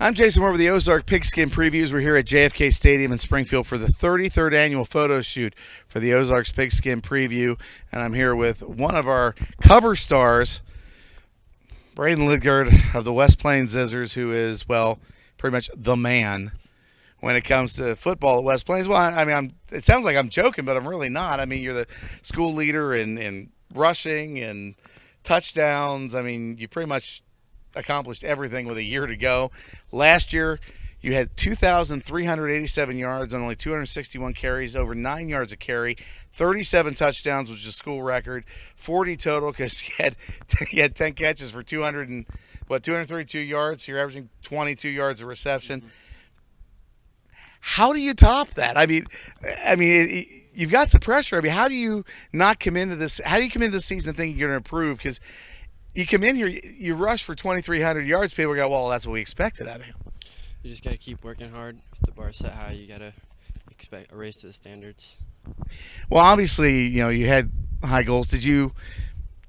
I'm Jason Moore with the Ozark Pigskin Previews. We're here at JFK Stadium in Springfield for the 33rd annual photo shoot for the Ozarks Pigskin Preview. And I'm here with one of our cover stars, Brayden Lidgard of the West Plains Zizzers, who is, well, pretty much the man when it comes to football at West Plains. Well, I mean, it sounds like I'm joking, but I'm really not. I mean, you're the school leader in rushing and touchdowns. I mean, you pretty much accomplished everything with a year to go. Last year, you had 2,387 yards on only 261 carries, over 9 yards a carry, 37 touchdowns, which is a school record, 40 total because you had 10 catches for 232 yards. So you're averaging 22 yards a reception. How do you top that? I mean, you've got some pressure. I mean, how do you not come into this? How do you come into the season thinking you're going to improve? Because you come in here, you rush for 2,300 yards. People go, well, that's what we expected out of you. You just got to keep working hard. If the bar's set high, you got to expect a raise to the standards. Well, obviously, you had high goals. Did you,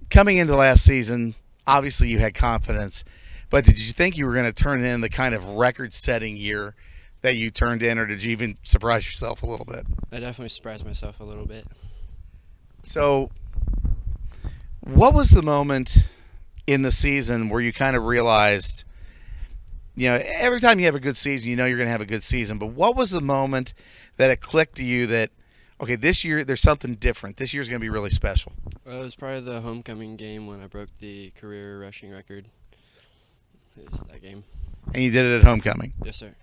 coming into last season, obviously you had confidence, but did you think you were going to turn in the kind of record-setting year that you turned in, or did you even surprise yourself a little bit? I definitely surprised myself a little bit. So what was the moment in the season where you kind of realized, every time you have a good season, you're going to have a good season, but what was the moment that it clicked to you that, okay, this year there's something different. This year's going to be really special? Well, it was probably the homecoming game when I broke the career rushing record. It was that game. And you did it at homecoming? Yes, sir.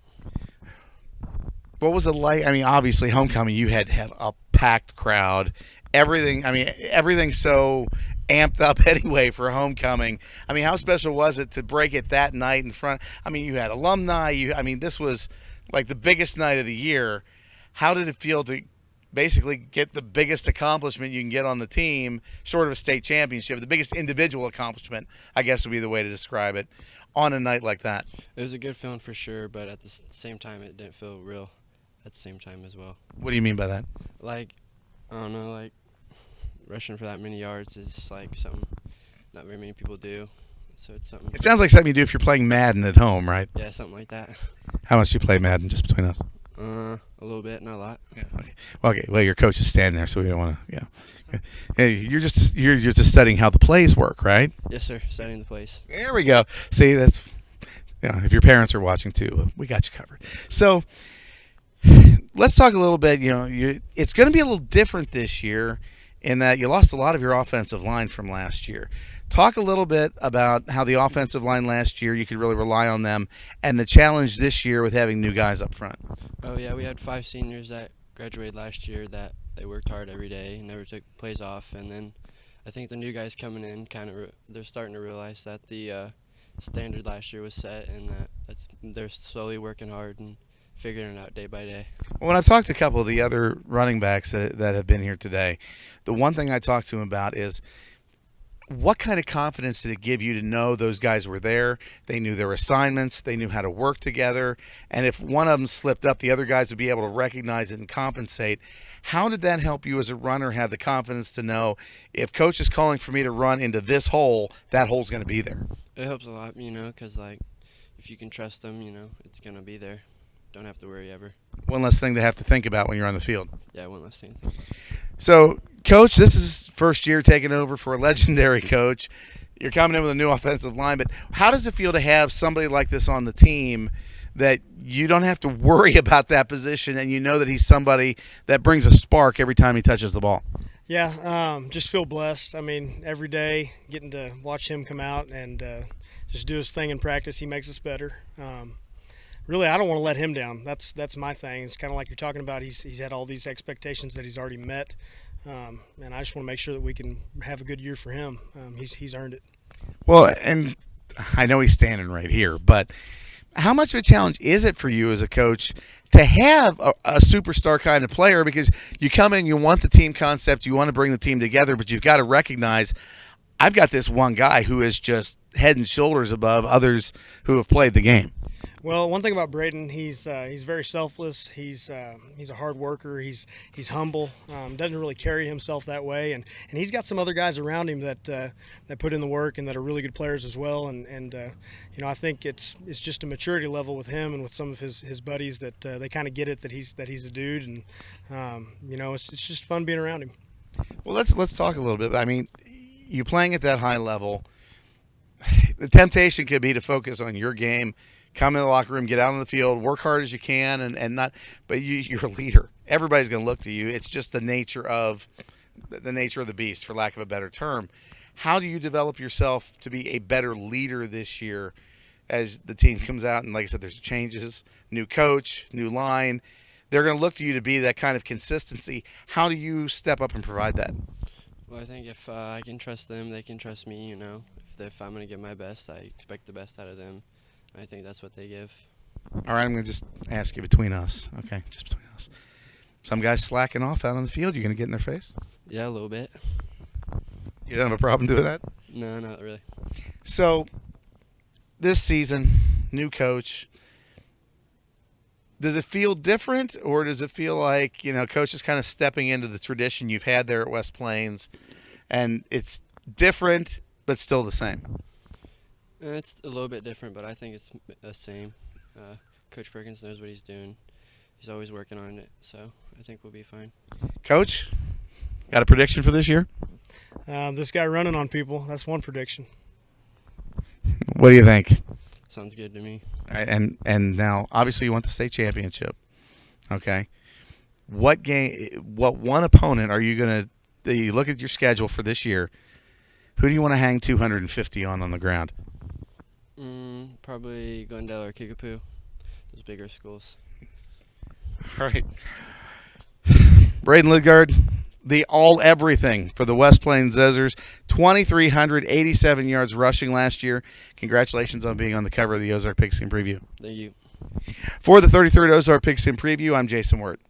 What was it like? I mean, obviously, homecoming, you had a packed crowd. Everything's so amped up anyway for homecoming. I mean, how special was it to break it that night in front? I mean, you had alumni. This was like the biggest night of the year. How did it feel to basically get the biggest accomplishment you can get on the team, short of a state championship, the biggest individual accomplishment, I guess would be the way to describe it, on a night like that? It was a good feeling for sure, but at the same time, it didn't feel real at the same time as well. What do you mean by that? Rushing for that many yards is like something not very many people do. So it's something. It sounds like something you do if you're playing Madden at home, right? Yeah, something like that. How much do you play Madden, just between us? A little bit, not a lot. Yeah, okay. Well, your coach is standing there, so we don't want to. Yeah. Hey, you're just studying how the plays work, right? Yes, sir. Studying the plays. There we go. See, that's if your parents are watching too, we got you covered. So let's talk a little bit. It's going to be a little different this year in that you lost a lot of your offensive line from last year. Talk a little bit about how the offensive line last year, you could really rely on them, and the challenge this year with having new guys up front. Oh, yeah, we had 5 seniors that graduated last year that they worked hard every day and never took plays off. And then I think the new guys coming in they're starting to realize that the standard last year was set, and that they're slowly working hard and figuring it out day by day. When I've talked to a couple of the other running backs that have been here today, the one thing I talked to them about is what kind of confidence did it give you to know those guys were there, they knew their assignments, they knew how to work together, and if one of them slipped up, the other guys would be able to recognize it and compensate. How did that help you as a runner have the confidence to know if coach is calling for me to run into this hole, that hole's going to be there? It helps a lot, because if you can trust them, it's going to be there. Don't have to worry ever. One less thing to have to think about when you're on the field. Yeah, one less thing. So, Coach, this is first year taking over for a legendary coach. You're coming in with a new offensive line, but how does it feel to have somebody like this on the team that you don't have to worry about that position and you know that he's somebody that brings a spark every time he touches the ball? Yeah, just feel blessed. I mean, every day getting to watch him come out and just do his thing in practice, he makes us better. Really, I don't want to let him down. That's my thing. It's kind of like you're talking about. He's had all these expectations that he's already met, and I just want to make sure that we can have a good year for him. He's earned it. Well, and I know he's standing right here, but how much of a challenge is it for you as a coach to have a superstar kind of player? Because you come in, you want the team concept, you want to bring the team together, but you've got to recognize I've got this one guy who is just head and shoulders above others who have played the game. Well, one thing about Brayden, he's very selfless. He's a hard worker. He's humble. Doesn't really carry himself that way, and he's got some other guys around him that put in the work and that are really good players as well. And I think it's just a maturity level with him and with some of his buddies that they kind of get it that he's a dude, and it's just fun being around him. Well, let's talk a little bit. I mean, you playing at that high level, the temptation could be to focus on your game, come in the locker room, get out on the field, work hard as you can, and not. But you're a leader. Everybody's going to look to you. It's just the nature of the beast, for lack of a better term. How do you develop yourself to be a better leader this year as the team comes out? And like I said, there's changes, new coach, new line. They're going to look to you to be that kind of consistency. How do you step up and provide that? Well, I think if I can trust them, they can trust me. If I'm going to give my best, I expect the best out of them. And I think that's what they give. All right, I'm going to just ask you between us. Okay, just between us. Some guys slacking off out on the field. You going to get in their face? Yeah, a little bit. You don't have a problem doing that? No, not really. So, this season, new coach. Does it feel different, or does it feel like, coach is kind of stepping into the tradition you've had there at West Plains, and it's different but still the same? It's a little bit different, but I think it's the same. Coach Perkins knows what he's doing. He's always working on it, so I think we'll be fine. Coach, got a prediction for this year? This guy running on people, that's one prediction. What do you think? Sounds good to me. All right, and now, obviously, you want the state championship. Okay. What one opponent are you going to – you look at your schedule for this year, who do you want to hang 250 on the ground? Probably Glendale or Kickapoo, those bigger schools. All right. Brayden Lidgard, the all-everything for the West Plains Zezzers, 2,387 yards rushing last year. Congratulations on being on the cover of the Ozark Pigskin Preview. Thank you. For the 33rd Ozark Pigskin Preview, I'm Jason Wirt.